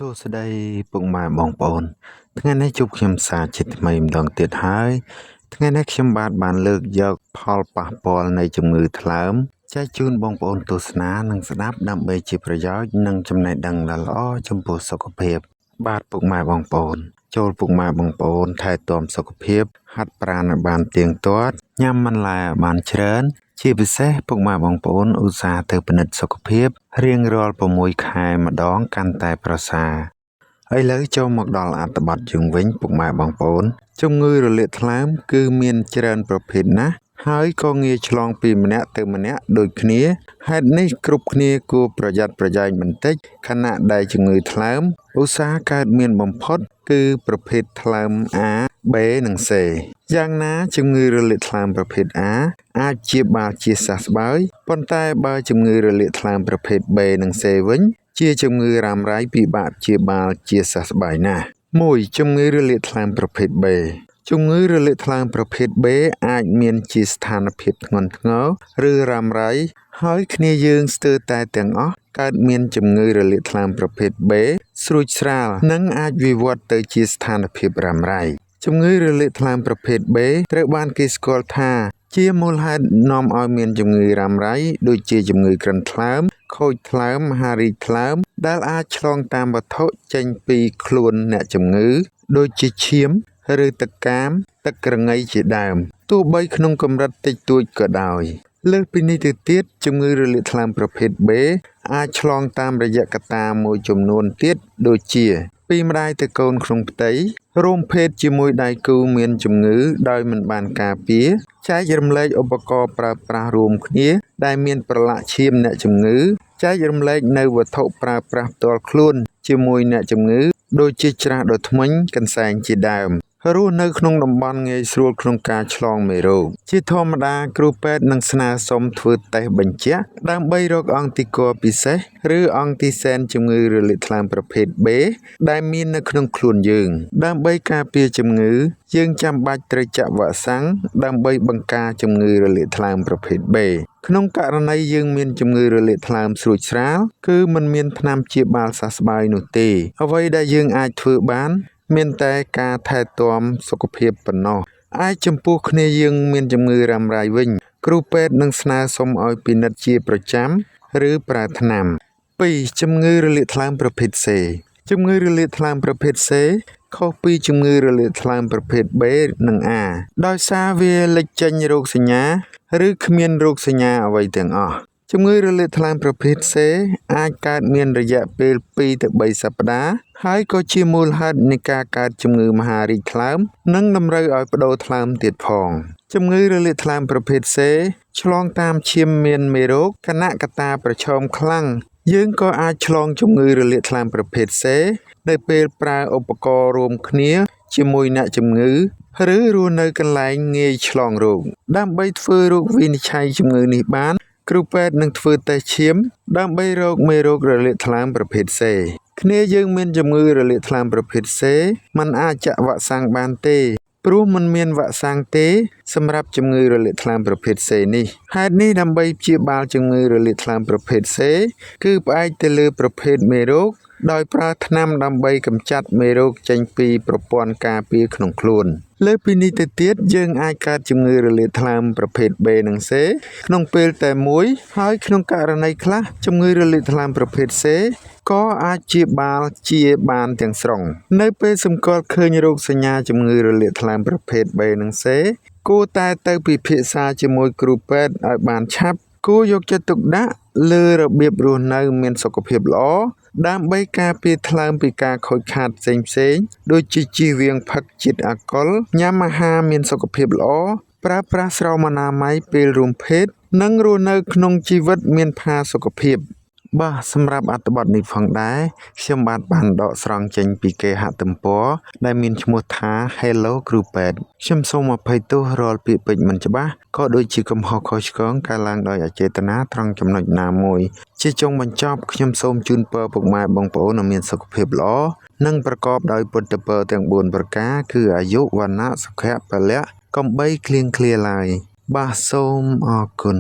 សួស្តីពុកម៉ែបងប្អូនថ្ងៃនេះជួបខ្ញុំសាជាថ្មីម្ដងទៀតហើយថ្ងៃនេះខ្ញុំបានលើកយកផលប៉ះពាល់នៃជំងឺថ្លើមចែកជូនបងប្អូនទស្សនានិងស្ដាប់ដើម្បីជាប្រយោជន៍និងចំណេះដឹងដ៏ល្អចំពោះសុខភាពបាទពុកម៉ែបងប្អូនចូលពុកម៉ែបងប្អូនថែទាំសុខភាពហាត់ប្រាណឲ្យបានទៀងទាត់ញ៉ាំបន្លែឲ្យបានច្រើនជាពិសេសពុកម៉ែបងប្អូនឧស្សាហ៍ទៅពិនិត្យសុខភាពរៀងរាល់6ខែម្ដងកាន់តែប្រសើរឥឡូវចូលមកដល់អត្ថបទយើងវិញពុកម៉ែបងប្អូនជំងឺរលាកថ្លើមគឺមានច្រើនប្រភេទណាស់ហើយក៏ងាយឆ្លងពីម្នាក់ទៅម្នាក់ដូចគ្នាហេតុនេះគ្រប់គ្នាគួរប្រយ័ត្នប្រយែងបន្តិចខណៈដែលជំងឺថ្លើមឧស្សាហ៍កើតមានបំផុតគឺប្រភេទថ្លើម A B និង C យ៉ាងណាជំងឺរលាកថ្លើមប្រភេទ A អាចព្យាបាលជាសះស្បើយប៉ុន្តែបើជំងឺរលាកថ្លើមប្រភេទ B និង C វិញជាជំងឺរ៉ាំរ៉ៃពិបាកព្យាបាលជាសះស្បើយណាស់1ជំងឺរលាកថ្លើមប្រភេទ B ជំងឺរលាកថ្លើមប្រភេទ B អាចមានជាស្ថានភាពធ្ងន់ធ្ងរឬរ៉ាំរ៉ៃហើយគ្នាយើងស្ទើរតែទាំងអស់កើតមានជំងឺរលាកថ្លើមប្រភេទ B ស្រួចស្រាលនិងអាចវិវត្តទៅជាស្ថានភាពរ៉ាំរ៉ៃជំងឺរលាកថ្លើមប្រភេទ B ត្រូវបានគេស្គាល់ថាជាមូលហេតុនាំឲ្យមានជំងឺរ៉ាំរ៉ៃដូចជាជំងឺក្រិនថ្លើមខូចថ្លើមមហារីកថ្លើមដែលអាចឆ្លងតាមវត្ថុចេញពីខ្លួនអ្នកជំងឺដូចជាឈាមឬទឹកកាមទឹកក្រងីជាដើមទោះបីក្នុងកម្រិតតិចតួចក៏ដោយលើសពីនេះទៅទៀតជំងឺរលាកថ្លើមប្រភេទ B អាចឆ្លងតាមរយៈកត្តាមួយចំនួនទៀតដូចជាពីម្ដាយទៅកូនក្នុងផ្ទៃរួមភេទជាមួយដៃគូមានជំងឺដោយមិនបានការពារចែករំលែកឧបករណ៍ប្រើប្រាស់រួមគ្នាដែលមានប្រឡាក់ឈាមអ្នកជំងឺចែករំលែកនៅវត្ថុប្រើប្រាស់ផ្ទាល់ខ្លួនជាមួយអ្នកជំងឺដូចជាច្រាសដុសធ្មេញកន្សែងជាដើមរស់នៅក្នុងតំបន់ងាយស្រួលក្នុងការឆ្លងមេរោគជាធម្មតាគ្រូពេទ្យនឹងស្នើសុំធ្វើតេស្តបញ្ជាក់ដើម្បីរកអង់ទីគ័រពិសេសឬអង់ទីសែនជំងឺរលាកថ្លើមប្រភេទ B ដែលមាននៅក្នុងខ្លួនយើងដើម្បីការពារជំងឺយើងចាំបាច់ត្រូវចាក់វ៉ាក់សាំងដើម្បីបង្ការជំងឺរលាកថ្លើមប្រភេទ B ក្នុងករណីយើងមានជំងឺរលាកថ្លើមស្រួចស្រាលគឺមិនមានថ្នាំព្យាបាលសះស្បើយនោះទេអ្វីដែលយើងអាចធ្វើបានមានតែការថែទាំសុខភាពប៉ុណ្ណោះឯចំពោះគ្នាយើងមានជំងឺរ៉ាំរ៉ៃវិញគ្រូពេទ្យនឹងស្នើសុំឲ្យពិនិត្យជាប្រចាំឬប្រើថ្នាំ2ជំងឺរលាកថ្លើមប្រភេទ C ជំងឺរលាកថ្លើមប្រភេទ C ខុសពីជំងឺរលាកថ្លើមប្រភេទ B និង A ដោយសារវាលេចចេញរោគសញ្ញាឬគ្មានរោគសញ្ញាអ្វីទាំងអស់ជំងឺរលាកថ្លើមប្រភេទ C អាចកើតមានរយៈពេល2ទៅ3សប្តាហ៍ហើយក៏ជាមូលហេតុនៃការកើតជំងឺមហារីកថ្លើមនិងតម្រូវឲ្យប្តូរថ្លើមទៀតផងជំងឺរលាកថ្លើមប្រភេទ C ឆ្លងតាមឈាមមានមេរោគគណៈកត្តាប្រឈមខ្លាំងយើងក៏អាចឆ្លងជំងឺរលាកថ្លើមប្រភេទ C នៅពេលប្រើឧបករណ៍រួមគ្នាជាមួយអ្នកជំងឺឬរស់នៅកន្លែងងាយឆ្លងរោគដើម្បីធ្វើរោគវិនិច្ឆ័យជំងឺនេះបានគ្រូពេទ្យនឹងធ្វើតេស្តឈាមដើម្បីរកមេរោគរលាកថ្លើមប្រភេទ C គ្នាយើងមានជំងឺរលាកថ្លើមប្រភេទ C มันអាចចាក់វ៉ាក់សាំងបានទេព្រោះมันមានវ៉ាក់សាំងទេសម្រាប់ជំងឺរលាកថ្លើមប្រភេទ C នេះហេតុនេះដើម្បីព្យាបាលជំងឺរលាកថ្លើមប្រភេទ C គឺផ្អែកទៅលើប្រភេទមេរោគដោយប្រើថ្នាំដើម្បីកម្ចាត់មេរោគចេញពីប្រព័ន្ធការពារក្នុងខ្លួនលើពីនេះទៅទៀតយើងអាចកើតជំងឺរលាកថ្លើមប្រភេទ B និង C ក្នុងពេលតែមួយហើយក្នុងករណីខ្លះជំងឺរលាកថ្លើមប្រភេទ C ក៏អាចព្យាបាលជាបានទាំងស្រុងនៅពេលសម្គាល់ឃើញរោគសញ្ញាជំងឺរលាកថ្លើមប្រភេទ B និង C គួរតែទៅពិភាក្សាជាមួយគ្រូពេទ្យឲ្យបានឆាប់គួរយកចិត្តទុកដាក់លើរបៀបរស់នៅមានសុខភាពល្អដើម្បីការពារថ្លើមពីការខូចខាតផ្សេងៗដូចជាជៀសវាងផឹកជាតិអាល់កុលញ៉ាំអាហារមានសុខភាពល្អប្រើប្រាស់ស្រោមអនាម័យពេលរួមភេទនិងរស់នៅក្នុងជីវិតមានផាសុកភាពបាទសម្រាប់អត្ថបទនេះផងដែរខ្ញុំបានដកស្រង់ចេញពីគេហទំព័រដែលមានឈ្មោះថា Hello គ្រូពេទ្យខ្ញុំសូមអភ័យទោសរាល់ពាក្យពេចន៍មិនច្បាស់ក៏ដូចជាកំហុសខុសឆ្គងកើតឡើងដោយអចេតនាត្រង់ចំណុចណាមួយជាចុងបញ្ចប់ខ្ញុំសូមជូនពរពុកម៉ែបងប្អូនឲ្យមានសុខភាពល្អនិងប្រកបដោយពុទ្ធពរទាំង4ប្រការគឺអាយុវណ្ណៈសុខៈពលៈកំបីគ្លៀងគ្លាឡើយបាទសូមអរគុណ